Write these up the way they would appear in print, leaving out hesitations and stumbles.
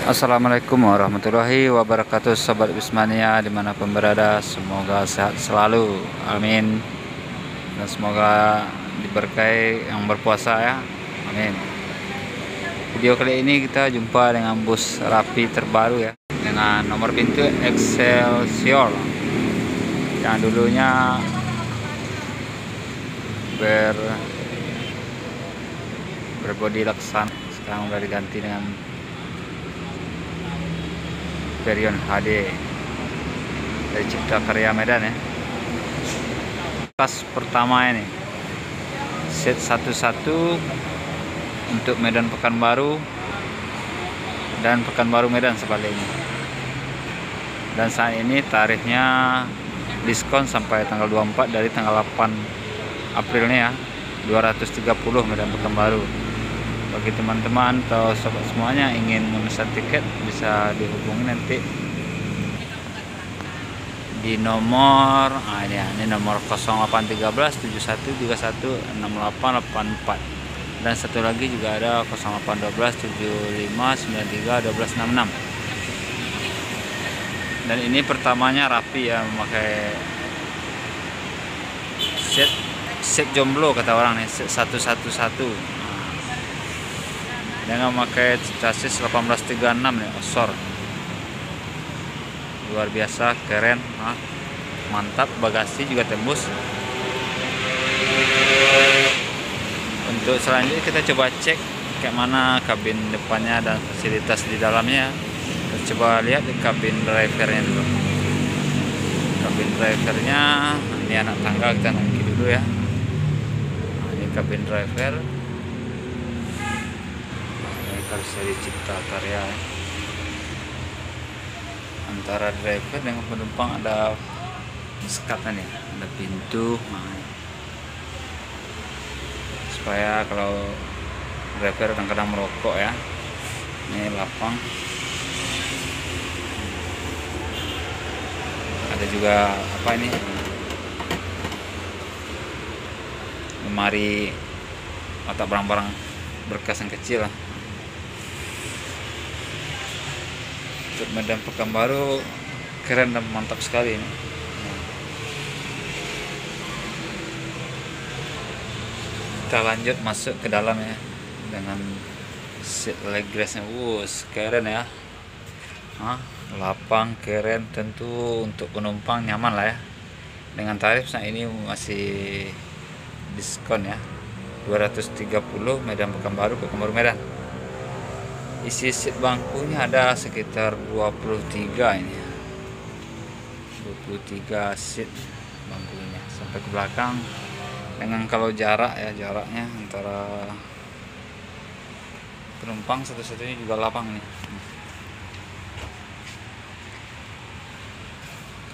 Assalamualaikum warahmatullahi wabarakatuh, Sobat Wismania dimanapun berada, semoga sehat selalu, amin. Dan semoga diberkahi yang berpuasa ya, amin. Video kali ini kita jumpa dengan bus rapi terbaru ya, dengan nomor pintu Excelsior yang dulunya berbodi Laksana, sekarang udah diganti dengan Perion HD dari Cipta Karya Medan ya. Kelas pertama ini set 11 untuk Medan Pekanbaru dan Pekanbaru Medan sebaliknya. Dan saat ini tarifnya diskon sampai tanggal 24 dari tanggal 8 Aprilnya ya, 230 Medan Pekanbaru. Bagi teman-teman atau sobat semuanya ingin memesan tiket bisa dihubungi nanti di nomor ini nomor 0813 7131 6884, dan satu lagi juga ada 0812 7593 1266. Dan ini pertamanya rapi ya, memakai set jomblo kata orang nih, set 111 dengan memakai chassis 1836 nih, Osor. Luar biasa, keren, mantap. Bagasi juga tembus. Untuk selanjutnya kita coba cek kayak mana kabin depannya dan fasilitas di dalamnya. Kita coba lihat di kabin drivernya dulu. Kabin drivernya ini anak tangga, kita naiki dulu ya. Ini kabin driver dari Cipta Karya. Antara driver dengan penumpang ada sekatan ya, ada pintu, supaya kalau driver kadang-kadang merokok ya. Ini lapang, ada juga apa ini, lemari atau barang-barang berkas yang kecil lah. Untuk Medan Pekanbaru keren dan mantap sekali ini. Kita lanjut masuk ke dalam ya, dengan seat leg restnya, keren ya, lapang, keren, tentu untuk penumpang nyaman lah ya. Dengan tarif saat ini masih diskon ya, 230 Medan Pekanbaru Medan. Isi seat bangkunya ada sekitar 23 ini, 23 seat bangkunya sampai ke belakang. Dengan kalau jarak ya, jaraknya antara penumpang satu-satunya juga lapang nih.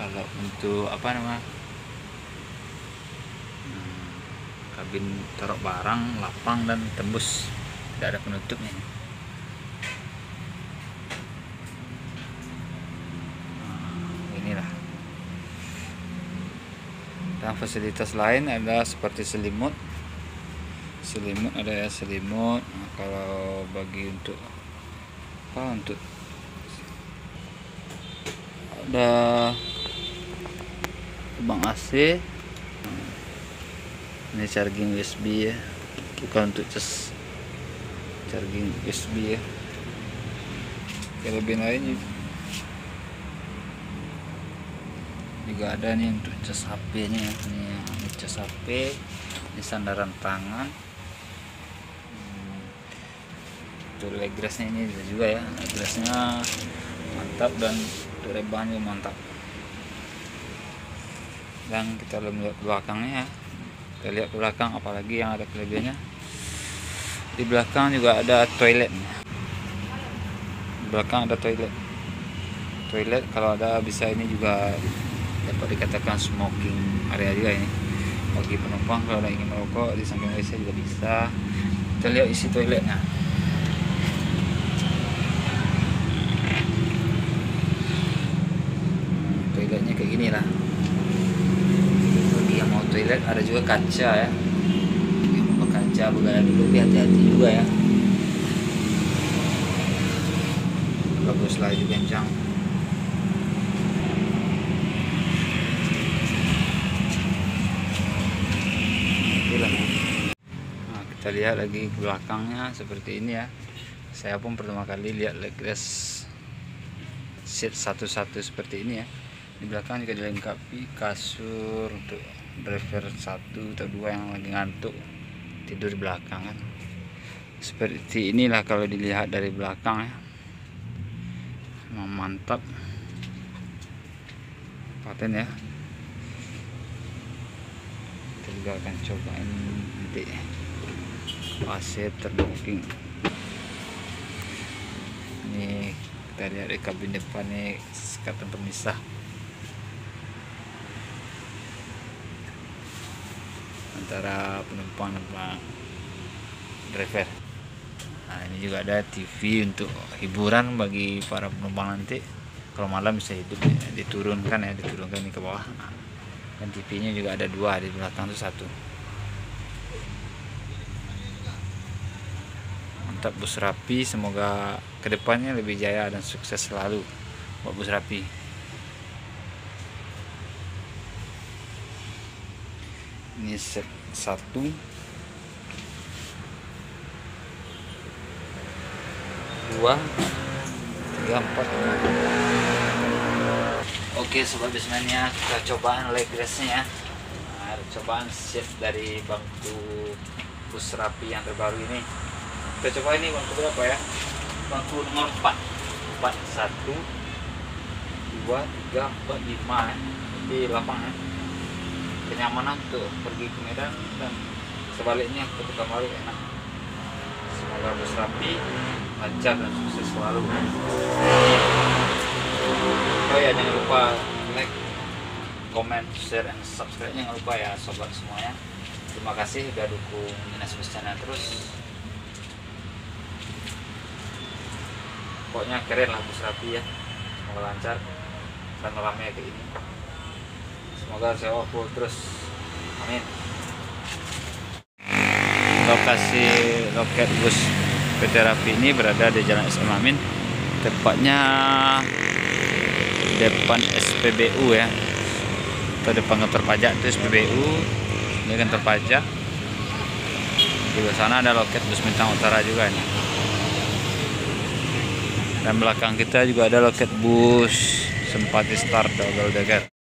Kalau untuk apa namanya, kabin taruh barang lapang dan tembus, tidak ada penutupnya. Inilah. Dan fasilitas lain ada seperti selimut ada ya, selimut. Kalau bagi untuk ada lubang AC, ini charging USB ya, bukan untuk cas, charging USB ya. Kelebihan lain juga ada nih untuk cas HP nya ya. Ini cas HP, ini sandaran tangan. Untuk leg restnya ini juga ya, leg restnya mantap dan rebahannya mantap. Dan kita lihat belakangnya ya, kita lihat belakang apalagi yang ada kelebihannya. Di belakang juga ada toilet. Di belakang ada toilet kalau ada bisa, ini juga dapat dikatakan smoking area juga ini bagi penumpang kalau ingin merokok di samping WC juga bisa. Kita lihat isi toiletnya. Toiletnya kayak gini lah. Bagi yang mau toilet ada juga kaca ya, yang mau kaca bergaya dulu, hati-hati juga ya. bagus lah juga kencang. Nah, kita lihat lagi ke belakangnya seperti ini ya. Saya pun pertama kali lihat leg rest seat satu-satu seperti ini ya. Di belakang juga dilengkapi kasur untuk driver 1 atau 2 yang lagi ngantuk tidur di belakang kan. Seperti inilah kalau dilihat dari belakang ya. Memang mantap. Paten ya. Kita juga akan cobain nanti AC terdocking. Ini kita lihat di kabin depan nih, sekatan pemisah antara penumpang dan driver. Nah, ini juga ada TV untuk hiburan bagi para penumpang nanti. Kalau malam bisa hidup ya, diturunkan ini ke bawah. Nah, dan TV-nya juga ada 2, di belakang itu 1. Mantap Bus Rapi, semoga kedepannya lebih jaya dan sukses selalu buat Bus Rapi. Ini set 1, 2, 3, 4. Oke sobat Busmania, kita cobaan leg restnya ya. Nah, cobaan seat dari bangku Bus Rapi yang terbaru ini. Kita coba ini bangku berapa ya? Bangku nomor 4. 1, 2, 3, 4, 5 ya. Di lapangan kenyamanan tuh pergi ke Medan dan sebaliknya ke Pekanbaru enak. Semoga Bus Rapi lancar dan sukses selalu. Oh ya, jangan lupa like, comment, share, dan subscribe. Jangan lupa ya sobat semuanya. Terima kasih sudah dukung Dinas Bus Channel terus. Pokoknya keren lah Bus Rapi ya. Semoga lancar dan ramai kayak ini. Semoga sewa full terus. Amin. Lokasi loket bus PT Rapi ini berada di Jalan SM Amin. Tepatnya depan SPBU ya. Atau depan kantor pajak itu SPBU. Ini kantor pajak. Di sana ada loket bus Bintang Utara juga nih. Dan belakang kita juga ada loket bus Simpati Star Double Decker.